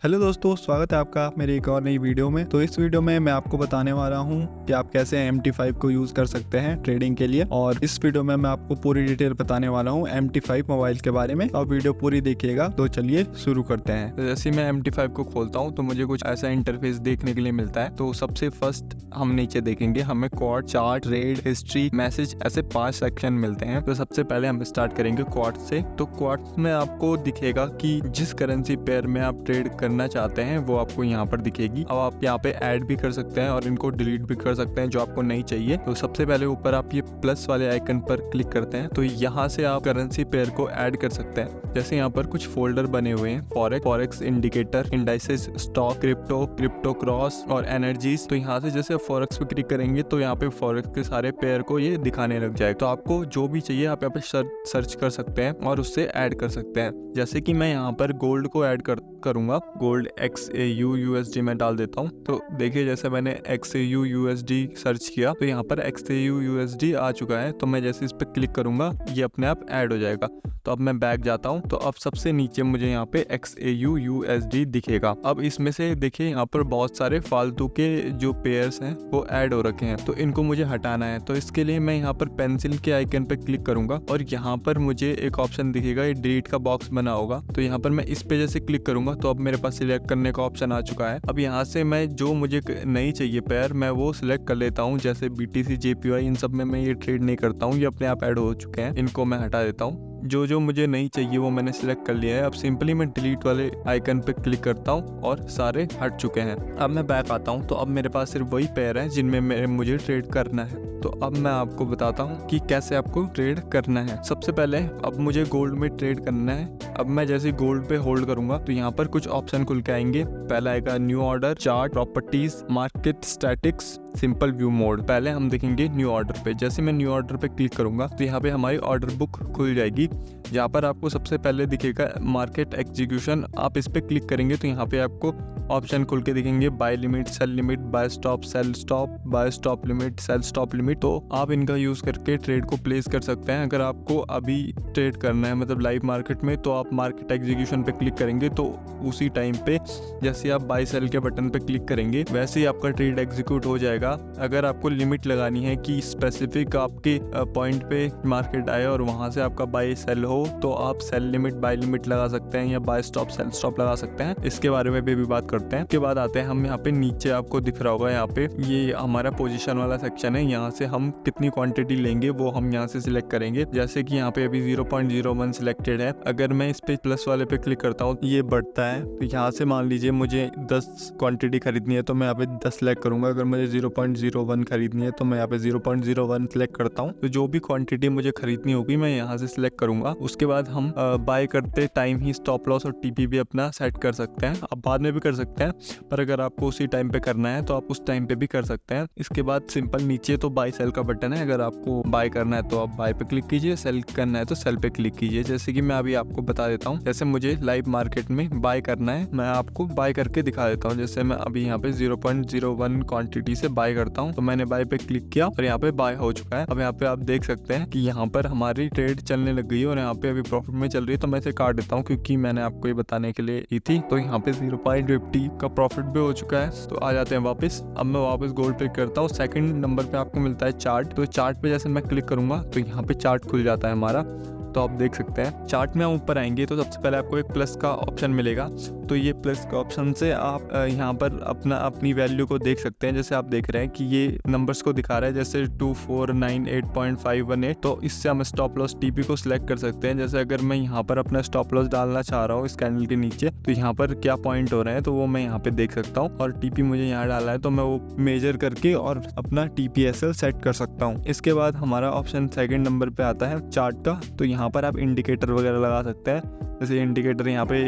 Hello दोस्तों, स्वागत है आपका मेरी एक और नई वीडियो में। तो इस वीडियो में मैं आपको बताने वाला हूं कि आप कैसे MT5 को यूज़ कर सकते हैं ट्रेडिंग के लिए। और इस वीडियो में मैं आपको पूरी डिटेल बताने वाला हूं MT5 मोबाइल के बारे में। आप वीडियो पूरी देखिएगा। तो चलिए शुरू करते हैं। तो जैसे मैं MT5 को खोलता हूँ तो मुझे कुछ ऐसा इंटरफेस देखने के लिए मिलता है। तो सबसे फर्स्ट हम नीचे देखेंगे, हमें quote, chart, trade, history, message, ऐसे 5 सेक्शन मिलते हैं। तो सबसे पहले हम स्टार्ट करेंगे क्वार्ट से। तो क्वार्ट में आपको दिखेगा कि जिस करेंसी पेयर में आप ट्रेड करना चाहते हैं वो आपको यहाँ पर दिखेगी। अब आप यहाँ पे ऐड भी कर सकते हैं और इनको डिलीट भी कर सकते हैं जो आपको नहीं चाहिए। तो सबसे पहले ऊपर आप ये प्लस वाले आइकन पर क्लिक करते हैं तो यहाँ से आप करेंसी पेयर को ऐड कर सकते हैं। जैसे यहाँ पर कुछ फोल्डर बने हुए हैं, forex indicator, indices, stock, crypto cross और एनर्जीज। तो यहाँ से जैसे फॉरेक्स पे क्लिक करेंगे तो यहाँ पे फॉरेक्स के सारे पेयर को ये दिखाने लग जाएगा। तो आपको जो भी चाहिए आप यहाँ पे सर्च कर सकते हैं और उससे ऐड कर सकते हैं। जैसे कि मैं यहाँ पर गोल्ड को ऐड करूंगा। गोल्ड XAU USD में डाल देता हूँ। तो देखिए जैसे मैंने XAU USD सर्च किया तो यहाँ पर XAU USD आ चुका है। तो मैं जैसे इस पर क्लिक करूंगा ये अपने आप ऐड हो जाएगा। तो अब मैं बैक जाता हूँ तो अब सबसे नीचे मुझे यहाँ पे XAU USD दिखेगा। अब इसमें से देखिए यहाँ पर बहुत सारे फालतू के जो पेयर्स हैं वो ऐड हो रखे हैं। तो इनको मुझे हटाना है। तो इसके लिए मैं यहाँ पर पेंसिल के आइकन पे क्लिक करूंगा और यहाँ पर मुझे एक ऑप्शन दिखेगा, ये डिलीट का बॉक्स बना होगा। तो यहाँ पर मैं इस पे जैसे क्लिक करूंगा तो अब मेरे पास सिलेक्ट करने का ऑप्शन आ चुका है। अब यहाँ से मैं जो मुझे नहीं चाहिए पेयर मैं वो सिलेक्ट कर लेता हूँ। जैसे BTC, JPY, इन सब में मैं ये ट्रेड नहीं करता हूँ, ये अपने आप ऐड हो चुके हैं। इनको मैं हटा देता हूँ। जो मुझे नहीं चाहिए वो मैंने सिलेक्ट कर लिया है। अब सिंपली मैं डिलीट वाले आइकन पे क्लिक करता हूँ और सारे हट चुके हैं। अब मैं बैक आता हूँ तो अब मेरे पास सिर्फ वही पेयर है जिनमें मुझे ट्रेड करना है। तो अब मैं आपको बताता हूँ कि कैसे आपको ट्रेड करना है। सबसे पहले अब मुझे गोल्ड में ट्रेड करना है। अब मैं जैसे गोल्ड पे होल्ड करूंगा तो यहाँ पर कुछ ऑप्शन खुल के आएंगे। पहला आएगा new order, chart, properties, market statics, simple view mode. पहले हम देखेंगे न्यू ऑर्डर पे। जैसे मैं न्यू ऑर्डर पे क्लिक करूंगा तो यहाँ पे हमारी ऑर्डर बुक खुल जाएगी। जहाँ पर आपको सबसे पहले दिखेगा मार्केट एग्जीक्यूशन। आप इस पे क्लिक करेंगे तो यहाँ पे आपको ऑप्शन खुल के दिखेंगे, buy limit, sell limit, buy stop, sell stop, buy stop limit, sell stop limit. तो आप इनका यूज करके ट्रेड को प्लेस कर सकते हैं। अगर आपको अभी ट्रेड करना है मतलब लाइव मार्केट में तो आप मार्केट एग्जीक्यूशन पे क्लिक करेंगे तो उसी टाइम पे जैसे आप बाय सेल के बटन पे क्लिक करेंगे वैसे ही आपका ट्रेड एग्जीक्यूट हो जाएगा। अगर आपको लिमिट लगानी है कि स्पेसिफिक आपके पॉइंट पे मार्केट आए और वहां से आपका बाय सेल हो तो आप सेल लिमिट, बाय लिमिट लगा सकते हैं या बाय स्टॉप, सेल स्टॉप लगा सकते हैं। इसके बारे में भी बात करते हैं। उसके बाद आते हैं हम यहाँ पे नीचे आपको दिख रहा होगा, यहाँ पे ये हमारा पोजीशन वाला सेक्शन है। यहाँ से हम कितनी क्वांटिटी लेंगे वो हम यहाँ से सिलेक्ट करेंगे। जैसे कि यहाँ पे अभी 0.01 सिलेक्टेड है। अगर मैं इस पे प्लस वाले पे क्लिक करता हूँ ये बढ़ता है। तो यहाँ से मान लीजिए मुझे 10 क्वांटिटी खरीदनी है तो मैं यहाँ पे 10 सिलेक्ट करूंगा। अगर मुझे 0.01 खरीदनी है तो मैं यहाँ पे 0.01 सिलेक्ट करता हूँ। तो जो भी क्वांटिटी मुझे खरीदनी होगी मैं यहाँ से सिलेक्ट करूंगा। उसके बाद हम बाय करते टाइम ही स्टॉप लॉस और TP भी अपना सेट कर सकते हैं। आप बाद में भी कर सकते हैं पर अगर आपको उसी टाइम पे करना है तो आप उस टाइम पे भी कर सकते हैं। इसके बाद सिंपल नीचे तो बाय सेल का बटन है। अगर आपको बाय करना है तो आप बाय पे क्लिक कीजिए, सेल करना है तो सेल पे क्लिक कीजिए। जैसे कि मैं अभी आपको बता देता हूँ, जैसे मुझे लाइव मार्केट में बाय करना है मैं आपको बाय करके दिखा देता हूँ। जैसे मैं अभी यहाँ पे 0.01 क्वांटिटी से बाय करता हूँ तो मैंने बाय पे क्लिक किया और यहाँ पे बाय हो चुका है। अब यहाँ पे आप देख सकते हैं कि यहाँ पर हमारी ट्रेड चलने लग गई है और यहाँ पे अभी प्रॉफिट में चल रही है। तो मैं इसे काट देता हूँ क्योंकि मैंने आपको ये बताने के लिए की थी। तो यहाँ पे 0.50 का प्रॉफिट भी हो चुका है। तो आ जाते हैं वापस। अब मैं वापस गोल्ड पे करता हूँ। सेकंड नंबर पे आपको मिलता है चार्ट। तो चार्ट पे जैसे मैं क्लिक करूंगा तो यहाँ पे चार्ट खुल जाता है हमारा। तो आप देख सकते हैं चार्ट में हम ऊपर आएंगे तो सबसे पहले आपको एक प्लस का ऑप्शन मिलेगा। तो ये प्लस का ऑप्शन से आप यहाँ पर अपनी वैल्यू को देख सकते हैं। जैसे आप देख रहे हैं कि ये नंबर्स को दिखा रहा है, जैसे 2498.518। तो इससे हम स्टॉप लॉस TP को सिलेक्ट कर सकते हैं। जैसे अगर मैं यहाँ पर अपना स्टॉप लॉस डालना चाह रहा हूँ इस कैंडल के नीचे तो यहाँ पर क्या पॉइंट हो रहे हैं तो वो मैं यहाँ पे देख सकता हूँ। और TP मुझे यहाँ डाला है तो मैं वो मेजर करके और अपना TPSL सेट कर सकता हूँ। इसके बाद हमारा ऑप्शन सेकंड नंबर पे आता है चार्ट का। तो यहाँ पर आप इंडिकेटर वगैरह लगा सकते हैं। जैसे इंडिकेटर यहाँ पे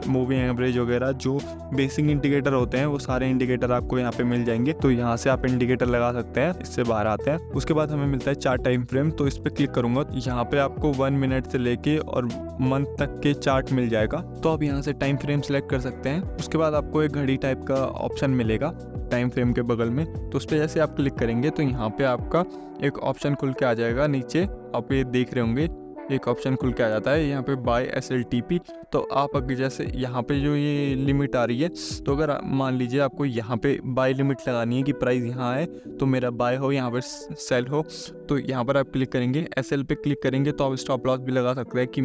मूविंग एवरेज वगैरह जो बेसिक इंडिकेटर होते हैं वो सारे इंडिकेटर आपको यहाँ पे मिल जाएंगे। तो यहाँ से आप इंडिकेटर लगा सकते हैं। इससे बाहर आते हैं। उसके बाद हमें मिलता है चार्ट टाइम फ्रेम। तो इस पे क्लिक करूंगा यहाँ पे आपको 1 मिनट से लेके और मंथ तक के चार्ट मिल जाएगा। तो आप यहाँ से टाइम फ्रेम सिलेक्ट कर सकते हैं। उसके बाद आपको एक घड़ी टाइप का ऑप्शन मिलेगा टाइम फ्रेम के बगल में। तो उस पर जैसे आप क्लिक करेंगे तो यहाँ पे आपका एक ऑप्शन खुल के आ जाएगा नीचे। आप ये देख रहे होंगे एक ऑप्शन खुल के आ जाता है यहाँ पे बाय SLTP। तो आप अगर जैसे यहाँ पे जो ये लिमिट आ रही है, तो अगर मान लीजिए आपको यहाँ पे बाय लिमिट लगानी है कि प्राइस यहाँ है तो मेरा बाय हो, यहाँ पर सेल हो, तो यहाँ पर आप क्लिक करेंगे, SL पे क्लिक करेंगे तो आप स्टॉप लॉस भी लगा सकते हैं कि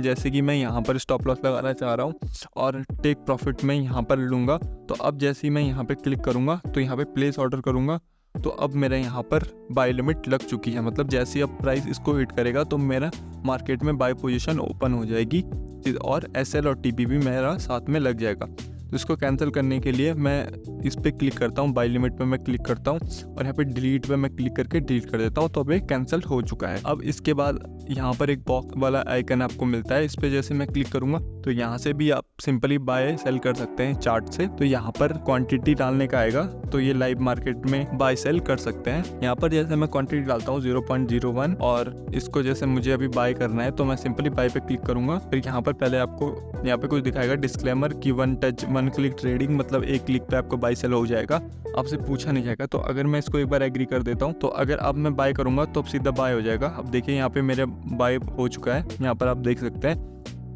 जैसे कि मैं यहाँ पर स्टॉप लॉस लगाना चाह रहा हूँ और टेक प्रॉफिट में यहाँ पर लूँगा। तो अब जैसे ही मैं यहाँ पे क्लिक करूँगा तो यहाँ पे प्लेस ऑर्डर करूँगा, तो अब मेरा यहाँ पर बाय लिमिट लग चुकी है। मतलब जैसे ही अब प्राइस इसको हिट करेगा तो मेरा मार्केट में बाय पोजीशन ओपन हो जाएगी और SL और TP भी मेरा साथ में लग जाएगा। तो इसको कैंसिल करने के लिए मैं इस पर क्लिक करता हूँ, बाय लिमिट पे मैं क्लिक करता हूँ और यहाँ पे डिलीट पे मैं क्लिक करके डिलीट कर देता हूँ। तो अब ये कैंसिल हो चुका है। अब इसके बाद यहाँ पर एक बॉक्स वाला आइकन आपको मिलता है, इस पर जैसे मैं क्लिक करूँगा तो यहाँ से भी आप सिंपली बाय सेल कर सकते हैं चार्ट से। तो यहाँ पर क्वांटिटी डालने का आएगा, तो ये लाइव मार्केट में बाय सेल कर सकते हैं। यहाँ पर जैसे मैं क्वांटिटी डालता हूँ 0.01 और इसको जैसे मुझे अभी बाय करना है तो मैं सिंपली बाय पे क्लिक करूँगा। फिर यहाँ पर पहले आपको यहाँ पे कुछ दिखाएगा डिस्क्लेमर कि one touch one click trading, मतलब एक क्लिक पे आपको बाय सेल हो जाएगा, आपसे पूछा नहीं जाएगा। तो अगर मैं इसको एक बार एग्री कर देता हूँ तो अगर अब मैं बाय करूँगा तो अब सीधा बाय हो जाएगा। अब देखिए यहाँ पे मेरे बाय हो चुका है, यहाँ पर आप देख सकते हैं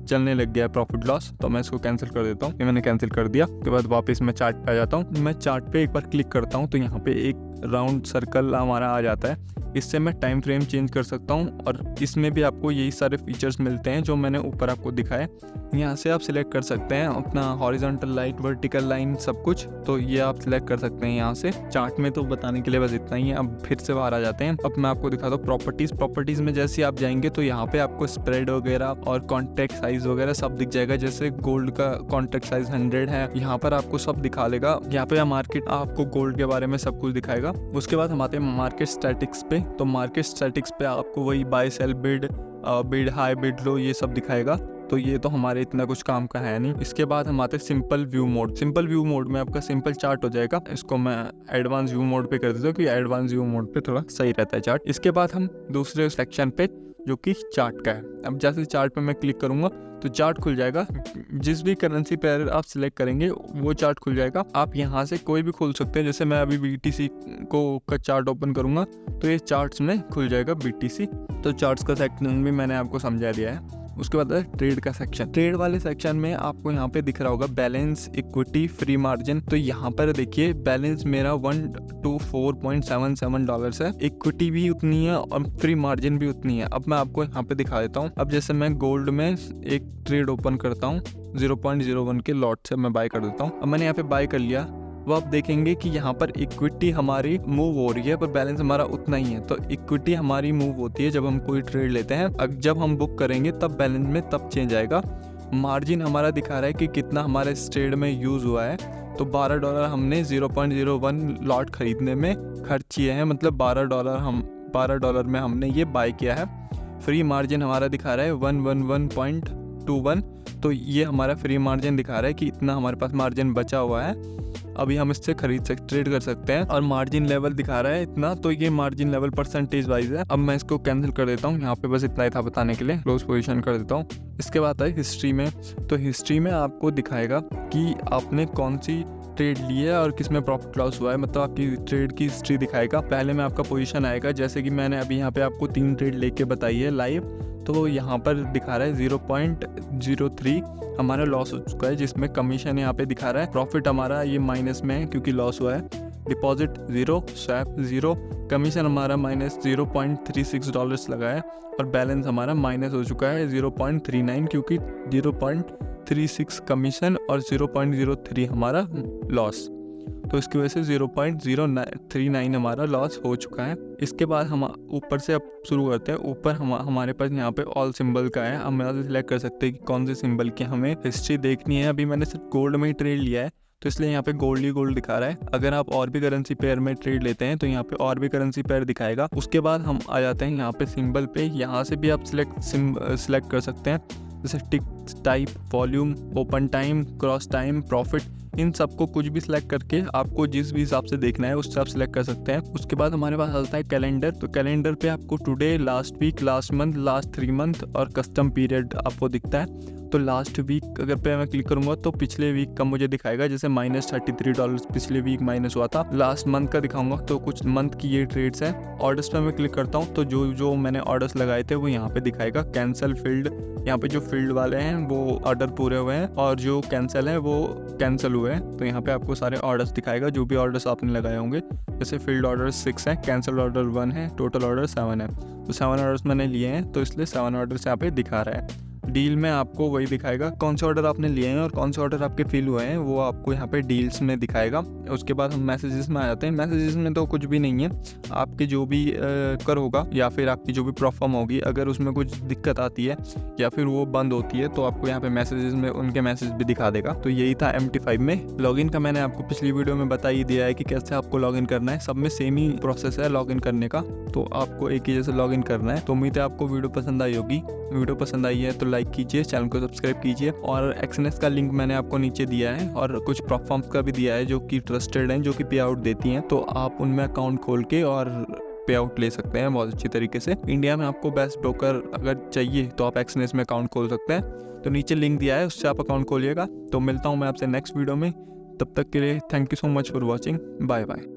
चलने लग गया है प्रॉफिट लॉस। तो मैं इसको कैंसिल कर देता हूँ। मैंने कैंसिल कर दिया, उसके बाद वापस मैं चार्ट पे आ जाता हूँ। मैं चार्ट पे एक बार क्लिक करता हूँ तो यहाँ पे एक राउंड सर्कल हमारा आ जाता है, इससे मैं टाइम फ्रेम चेंज कर सकता हूँ और इसमें भी आपको यही सारे फीचर्स मिलते हैं जो मैंने ऊपर आपको दिखाए। यहाँ से आप सिलेक्ट कर सकते हैं अपना हॉरिजॉन्टल लाइन, वर्टिकल लाइन, सब कुछ, तो ये आप सिलेक्ट कर सकते हैं यहाँ से। चार्ट में तो बताने के लिए बस इतना ही है। अब फिर से बाहर आ जाते हैं। अब मैं आपको दिखाता हूँ प्रॉपर्टीज में जैसे आप जाएंगे तो यहाँ पे आपको स्प्रेड वगैरह और कॉन्ट्रैक्ट साइज वगैरह सब दिख जाएगा। जैसे गोल्ड का कॉन्ट्रैक्ट साइज 100 है, यहाँ पर आपको सब दिखा देगा। यहाँ पे मार्केट आपको गोल्ड के बारे में सब कुछ दिखाएगा। उसके बाद हम आते हैं मार्केट स्टैटिक्स पे। तो मार्केट स्टैटिक्स पे आपको वही buy sell, bid high, bid low, ये सब दिखाएगा। तो ये तो हमारे इतना कुछ काम का है नहीं। इसके बाद हम आते हैं simple view mode. Simple view mode में आपका सिंपल चार्ट हो जाएगा। इसको मैं एडवांस व्यू मोड पे कर देता हूँ क्योंकि एडवांस व्यू मोड पे थोड़ा सही रहता है चार्ट। इसके बाद हम दूसरे सेक्शन पे जो कि चार्ट का है। अब जैसे चार्ट पे मैं क्लिक करूंगा तो चार्ट खुल जाएगा। जिस भी करेंसी पेयर आप सिलेक्ट करेंगे वो चार्ट खुल जाएगा। आप यहाँ से कोई भी खोल सकते हैं। जैसे मैं अभी BTC का चार्ट ओपन करूंगा तो ये चार्ट्स में खुल जाएगा BTC। तो चार्ट्स का सेक्शन भी मैंने आपको समझा दिया है। उसके बाद है ट्रेड का सेक्शन। ट्रेड वाले सेक्शन में आपको यहाँ पे दिख रहा होगा बैलेंस, इक्विटी, फ्री मार्जिन। तो यहाँ पर देखिए बैलेंस मेरा $124.77 है, इक्विटी भी उतनी है और फ्री मार्जिन भी उतनी है। अब मैं आपको यहाँ पे दिखा देता हूँ। अब जैसे मैं गोल्ड में एक ट्रेड ओपन करता हूँ 0.01 के लॉट से मैं बाय कर देता हूँ। अब मैंने यहाँ पे बाय कर लिया। वो आप देखेंगे कि यहाँ पर इक्विटी हमारी मूव हो रही है पर बैलेंस हमारा उतना ही है। तो इक्विटी हमारी मूव होती है जब हम कोई ट्रेड लेते हैं, अब जब हम बुक करेंगे तब बैलेंस में तब चेंज आएगा। मार्जिन हमारा दिखा रहा है कि कितना हमारे इस ट्रेड में यूज़ हुआ है। तो $12 हमने 0.01 लॉट खरीदने में खर्च किए हैं, मतलब $12 में हमने ये बाय किया है। फ्री मार्जिन हमारा दिखा रहा है 111.21। तो ये हमारा फ्री मार्जिन दिखा रहा है कि इतना हमारे पास मार्जिन बचा हुआ है, अभी हम इससे ट्रेड कर सकते हैं। और मार्जिन लेवल दिखा रहा है इतना, तो ये मार्जिन लेवल परसेंटेज वाइज है। अब मैं इसको कैंसिल कर देता हूँ। यहाँ पे बस इतना ही था बताने के लिए, क्लोज पोजीशन कर देता हूँ। इसके बाद है हिस्ट्री में। तो हिस्ट्री में आपको दिखाएगा कि आपने कौन सी ट्रेड ली है और किसमें प्रॉफिट लॉस हुआ है, मतलब आपकी ट्रेड की हिस्ट्री दिखाएगा। पहले में आपका पोजीशन आएगा, जैसे कि मैंने अभी यहाँ पे आपको 3 ट्रेड लेके बताई है लाइव। तो यहाँ पर दिखा रहा है 0.03 हमारा लॉस हो चुका है, जिसमें कमीशन यहाँ पे दिखा रहा है। प्रॉफिट हमारा ये माइनस में है क्योंकि लॉस हुआ है। डिपॉजिट 0, स्वैप 0, कमीशन हमारा -$0.36 लगा है और बैलेंस हमारा माइनस हो चुका है 0.39 क्योंकि 0.36 कमीशन और 0.03 हमारा लॉस। तो इसकी वजह से 0.039 हमारा लॉस हो चुका है। इसके बाद हम ऊपर से अब शुरू करते हैं। ऊपर हमारे पास यहाँ पे ऑल सिंबल का है। हम यहाँ से सिलेक्ट कर सकते हैं कि कौन से सिंबल की हमें हिस्ट्री देखनी है। अभी मैंने सिर्फ गोल्ड में ही ट्रेड लिया है तो इसलिए यहाँ पे गोल्ड ही गोल्ड दिखा रहा है। अगर आप और भी करेंसी पेयर में ट्रेड लेते हैं तो यहाँ पे और भी करेंसी पेयर दिखाएगा। उसके बाद हम आ जाते हैं यहाँ पे सिंबल पे। यहाँ से भी आप सिलेक्ट कर सकते हैं, जैसे tick type, volume, open time, cross time, profit, इन सबको कुछ भी सिलेक्ट करके आपको जिस भी हिसाब से देखना है उससे आप सिलेक्ट कर सकते हैं। उसके बाद हमारे पास आता है कैलेंडर। तो कैलेंडर पे आपको today, last week, last month, last 3 month और कस्टम पीरियड आपको दिखता है। तो तो लास्ट वीक अगर पे मैं क्लिक करूँगा तो पिछले वीक का मुझे दिखाएगा, जैसे -$33 पिछले वीक माइनस हुआ था। लास्ट मंथ का दिखाऊंगा तो कुछ मंथ की ये ट्रेड्स हैं। ऑर्डर्स पे मैं क्लिक करता हूँ तो जो मैंने ऑर्डर्स लगाए थे वो यहाँ पे दिखाएगा। कैंसिल फील्ड, यहाँ पे जो फील्ड वाले हैं वो ऑर्डर पूरे हुए हैं और जो कैंसिल है वो कैंसिल हुए हैं। तो यहाँ पे आपको सारे ऑर्डर्स दिखाएगा जो भी ऑर्डर्स आपने लगाए होंगे। जैसे फील्ड ऑर्डर 6 है, कैंसिल ऑर्डर 1 है, टोटल ऑर्डर 7 है। तो 7 ऑर्डर्स मैंने लिए हैं तो इसलिए 7 ऑर्डर्स यहाँ पे दिखा रहा है। डील में आपको वही दिखाएगा कौन से ऑर्डर आपने लिए हैं और कौन से ऑर्डर आपके फिल हुए हैं, वो आपको यहाँ पे डील्स में दिखाएगा। उसके बाद हम मैसेजेस में आ जाते हैं। मैसेजेस में तो कुछ भी नहीं है, आपके जो भी कर होगा या फिर आपकी जो भी परफॉर्म होगी, अगर उसमें कुछ दिक्कत आती है या फिर वो बंद होती है तो आपको यहाँ पे मैसेजेस में उनके मैसेज भी दिखा देगा। तो यही था MT5 में। लॉगिन का मैंने आपको पिछली वीडियो में बता ही दिया है कि कैसे आपको लॉगिन करना है। सब में सेम ही प्रोसेस है लॉगिन करने का, तो आपको एक ही जैसे लॉगिन करना है। तो उम्मीद है आपको वीडियो पसंद आई होगी। वीडियो पसंद आई है तो लाइक कीजिए, चैनल को सब्सक्राइब कीजिए और एक्सएनएस का लिंक मैंने आपको नीचे दिया है और कुछ प्लेटफॉर्म्स का भी दिया है जो कि ट्रस्टेड हैं, जो कि पे आउट देती हैं। तो आप उनमें अकाउंट खोल के और पे आउट ले सकते हैं बहुत अच्छी तरीके से। इंडिया में आपको बेस्ट ब्रोकर अगर चाहिए तो आप एक्सएनएस में अकाउंट खोल सकते हैं। तो नीचे लिंक दिया है, उससे आप अकाउंट खोलिएगा। तो मिलता हूँ मैं आपसे नेक्स्ट वीडियो में, तब तक के लिए thank you so much for watching. Bye bye.